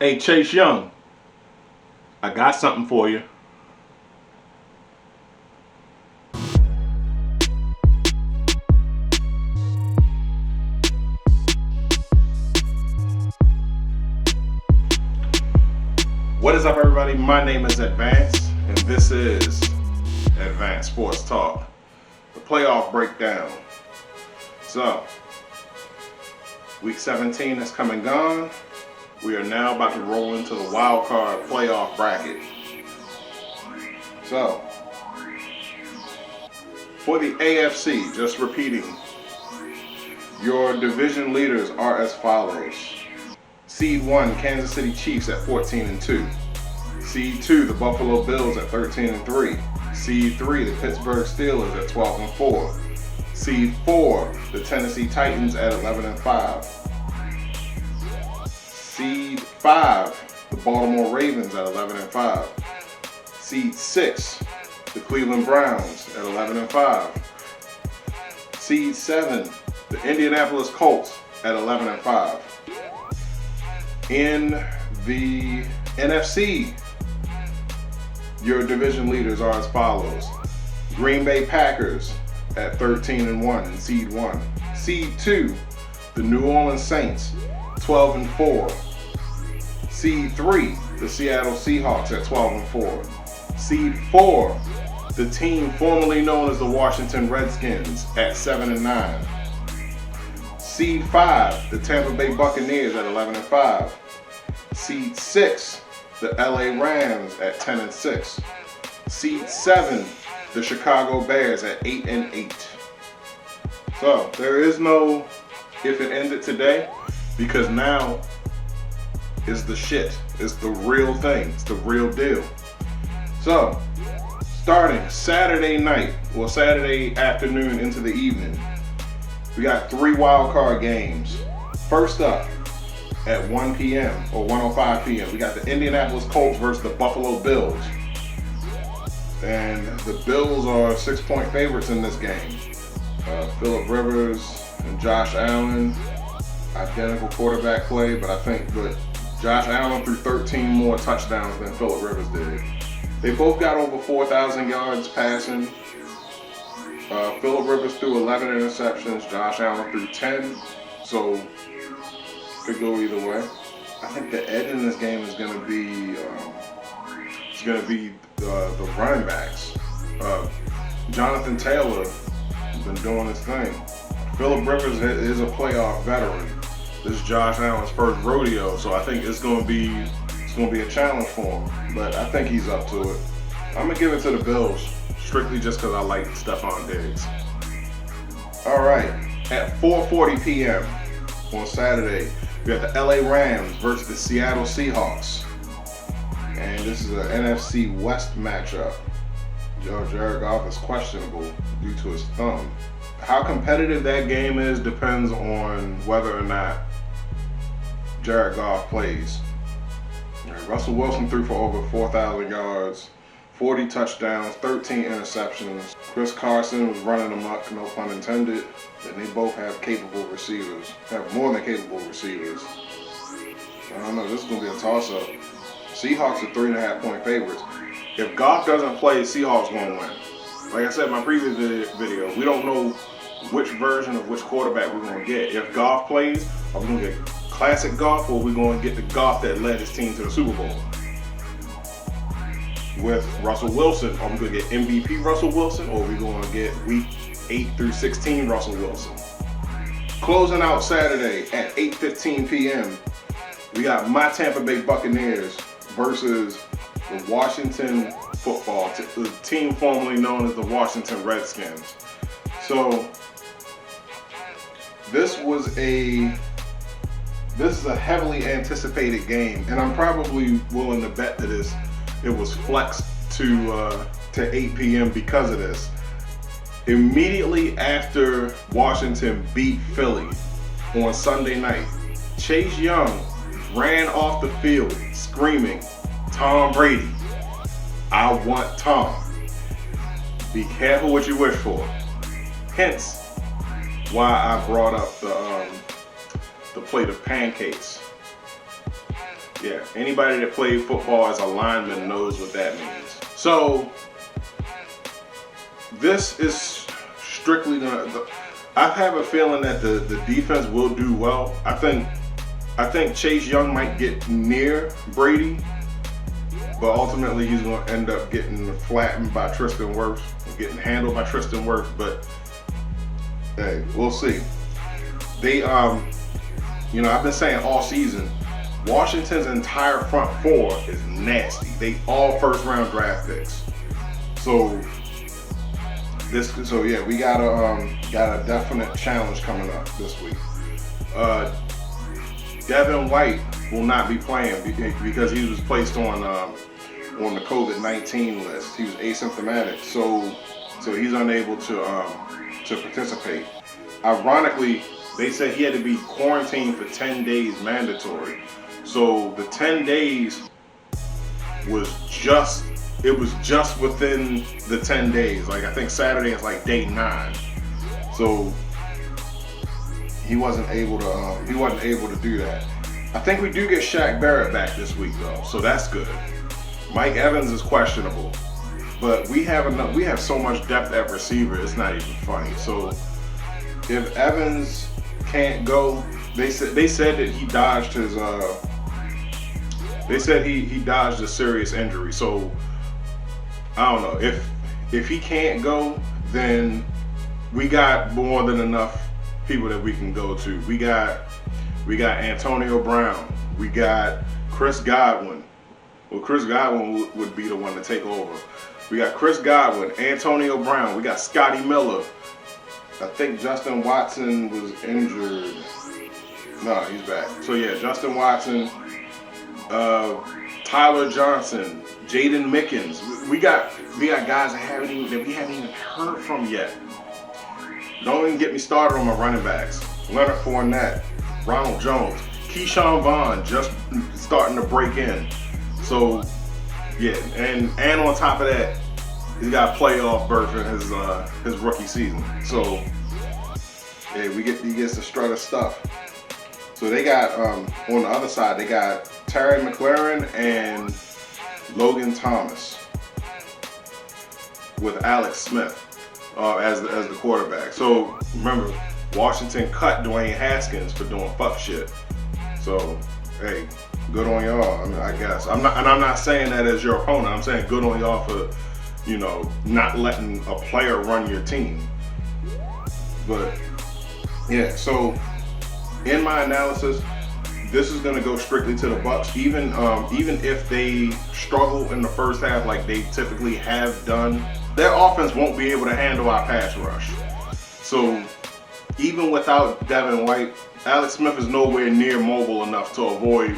Hey, Chase Young, I got something for you. What is up, everybody? My name is Advance, and this is Advance Sports Talk, the playoff breakdown. So, week 17 has come and gone. We are now about to roll into the Wildcard playoff bracket. So, for the AFC, just repeating, your division leaders are as follows. Seed 1, Kansas City Chiefs at 14-2. Seed 2, the Buffalo Bills at 13-3. Seed 3, the Pittsburgh Steelers at 12-4. Seed 4, the Tennessee Titans at 11-5. Seed 5, the Baltimore Ravens at 11-5. Seed 6, the Cleveland Browns at 11-5. Seed 7, the Indianapolis Colts at 11-5. In the NFC, your division leaders are as follows. Green Bay Packers at 13-1 in Seed 1. Seed 2, the New Orleans Saints, 12-4. Seed 3, the Seattle Seahawks at 12-4. Seed 4, the team formerly known as the Washington Redskins at 7-9. Seed 5, the Tampa Bay Buccaneers at 11-5. Seed 6, the LA Rams at 10-6. Seed 7, the Chicago Bears at 8-8. So there is no if it ended today, because now it's the shit. It's the real thing. It's the real deal. So starting Saturday night, or Saturday afternoon into the evening, we got 3 wild card games. First up, at 1 p.m. or 1:05 p.m. we got the Indianapolis Colts versus the Buffalo Bills. And the Bills are 6-point favorites in this game. Phillip Rivers and Josh Allen, identical quarterback play, but I think that Josh Allen threw 13 more touchdowns than Phillip Rivers did. They both got over 4,000 yards passing. Phillip Rivers threw 11 interceptions, Josh Allen threw 10, so could go either way. I think the edge in this game is going to be the running backs. Jonathan Taylor has been doing his thing. Phillip Rivers is a playoff veteran. This is Josh Allen's first rodeo, so I think it's going to be a challenge for him. But I think he's up to it. I'm gonna give it to the Bills strictly just because I like Stephon Diggs. All right, at 4:40 p.m. on Saturday, we have the LA Rams versus the Seattle Seahawks. And this is an NFC West matchup. Jared Goff is questionable due to his thumb. How competitive that game is depends on whether or not Jared Goff plays. Russell Wilson threw for over 4,000 yards, 40 touchdowns, 13 interceptions. Chris Carson was running amok, no pun intended. And they both have capable receivers, have more than capable receivers. I don't know, this is going to be a toss-up. Seahawks are 3.5-point favorites. If Goff doesn't play, Seahawks going to win. Like I said in my previous video, we don't know which version of which quarterback we're going to get. If Goff plays, are we going to get classic Goff, or are we going to get the Goff that led his team to the Super Bowl? With Russell Wilson, are we going to get MVP Russell Wilson, or are we going to get week 8 through 16 Russell Wilson? Closing out Saturday at 8:15 p.m., we got my Tampa Bay Buccaneers versus the Washington football team, the team formerly known as the Washington Redskins. So this is a heavily anticipated game, and I'm probably willing to bet that it was flexed to 8 p.m. because of this. Immediately after Washington beat Philly on Sunday night, Chase Young ran off the field screaming, "Tom Brady, I want Tom." Be careful what you wish for. Hence why I brought up the plate of pancakes. Yeah, anybody that played football as a lineman knows what that means. So this is strictly gonna. I have a feeling that the defense will do well. I think Chase Young might get near Brady, but ultimately he's going to end up getting flattened by Tristan Wirfs, getting handled by Tristan Wirfs. But hey, we'll see. They, I've been saying all season, Washington's entire front four is nasty. They all first-round draft picks. So we got a definite challenge coming up this week. Devin White will not be playing because he was placed on the COVID-19 list. He was asymptomatic, so he's unable to participate. Ironically, they said he had to be quarantined for 10 days mandatory. So the 10 days was just within the 10 days. Like, I think Saturday is like day 9. So he wasn't able to do that. I think we do get Shaq Barrett back this week though, so that's good. Mike Evans is questionable, but we have so much depth at receiver, it's not even funny. So if Evans can't go, they said that he dodged his he dodged a serious injury. So I don't know, if he can't go, then we got more than enough people that we can go to. We got Antonio Brown. We got Chris Godwin. Well, Chris Godwin would be the one to take over. We got Chris Godwin, Antonio Brown. We got Scotty Miller. I think Justin Watson was injured. No, he's back. So yeah, Justin Watson, Tyler Johnson, Jaden Mickens. We got guys that we haven't even heard from yet. Don't even get me started on my running backs. Leonard Fournette, Ronald Jones, Keyshawn Vaughn just starting to break in. So yeah, and on top of that, he's got a playoff berth in his rookie season. So yeah, he gets the strut of stuff. So they got on the other side, they got Terry McLaurin and Logan Thomas with Alex Smith as the quarterback. So remember, Washington cut Dwayne Haskins for doing fuck shit. So hey, good on y'all. I mean, I guess I'm not saying that as your opponent. I'm saying good on y'all for not letting a player run your team. But yeah, so in my analysis, this is going to go strictly to the Bucs. Even if they struggle in the first half like they typically have done, their offense won't be able to handle our pass rush. So even without Devin White, Alex Smith is nowhere near mobile enough to avoid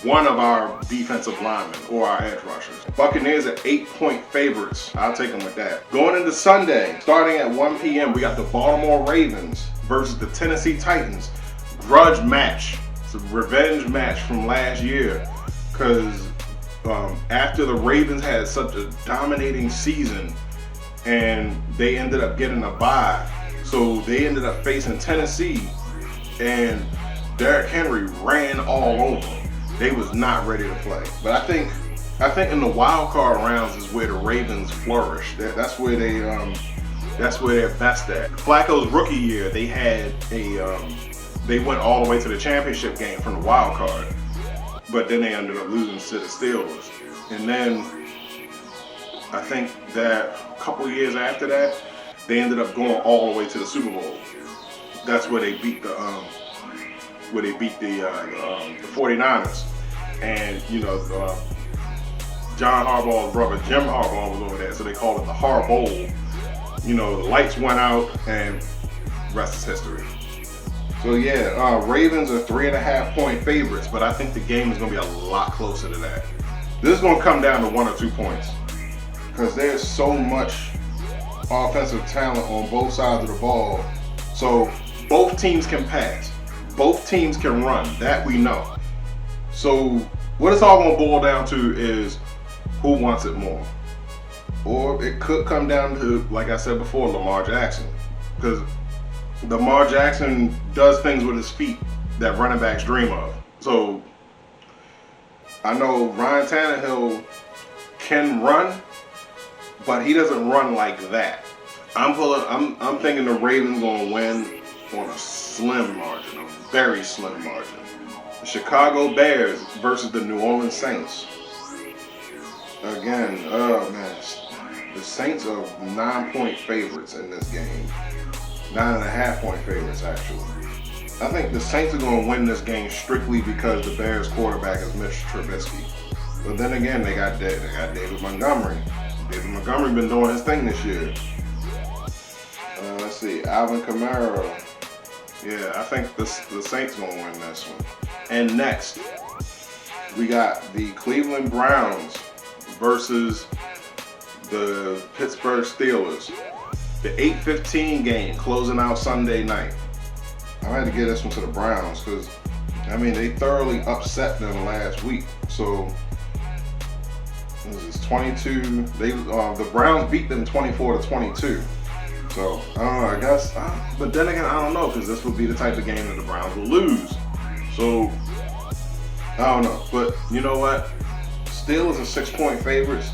one of our defensive linemen or our edge rushers. Buccaneers are 8-point favorites. I'll take them with that. Going into Sunday, starting at 1 p.m., we got the Baltimore Ravens versus the Tennessee Titans. Grudge match. It's a revenge match from last year, because after the Ravens had such a dominating season and they ended up getting a bye, so they ended up facing Tennessee, and Derrick Henry ran all over them. They was not ready to play. But I think in the wild card rounds is where the Ravens flourish. That's where they're best at. Flacco's rookie year, they went all the way to the championship game from the wild card, but then they ended up losing to the Steelers. And then I think that a couple years after that, they ended up going all the way to the Super Bowl. That's where they beat the 49ers. And John Harbaugh's brother Jim Harbaugh was over there, so they called it the Har Bowl. The lights went out, and rest is history. So yeah, Ravens are 3.5-point favorites, but I think the game is going to be a lot closer to that. This is going to come down to 1 or 2 points, because there's so much offensive talent on both sides of the ball. So both teams can pass, both teams can run. That we know. So what it's all going to boil down to is who wants it more. Or it could come down to, like I said before, Lamar Jackson, because Lamar Jackson does things with his feet that running backs dream of. So I know Ryan Tannehill can run, but he doesn't run like that. I'm thinking the Ravens gonna win on a slim margin, a very slim margin. The Chicago Bears versus the New Orleans Saints. Again, oh man, the Saints are 9-point favorites in this game. 9.5-point favorites actually. I think the Saints are going to win this game strictly because the Bears quarterback is Mitch Trubisky. But then again, they got David Montgomery. David Montgomery been doing his thing this year. Let's see, Alvin Kamara. Yeah, I think the Saints going to win this one. And next, we got the Cleveland Browns versus the Pittsburgh Steelers. The 8:15 game closing out Sunday night. I had to give this one to the Browns because, I mean, they thoroughly upset them last week. So, this is 22. The Browns beat them 24-22. So, I don't know, I guess. But then again, I don't know because this would be the type of game that the Browns will lose. So, I don't know. But you know what? Steelers are 6-point favorites.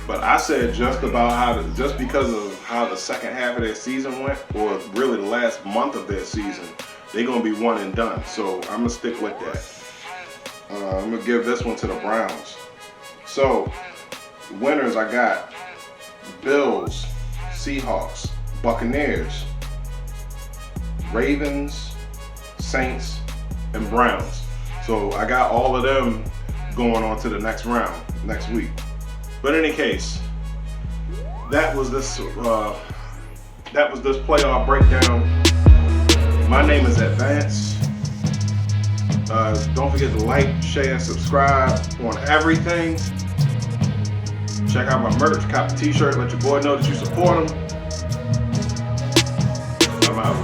But I said just because of how the second half of their season went, or really the last month of their season, they're going to be one and done. So I'm going to stick with that. I'm going to give this one to the Browns. So, winners I got Bills, Seahawks, Buccaneers, Ravens, Saints, and Browns. So I got all of them going on to the next round next week. But in any case, that was this playoff breakdown. My name is Advance. Don't forget to like, share, subscribe on everything. Check out my merch, cop the t-shirt, let your boy know that you support him. I'm out.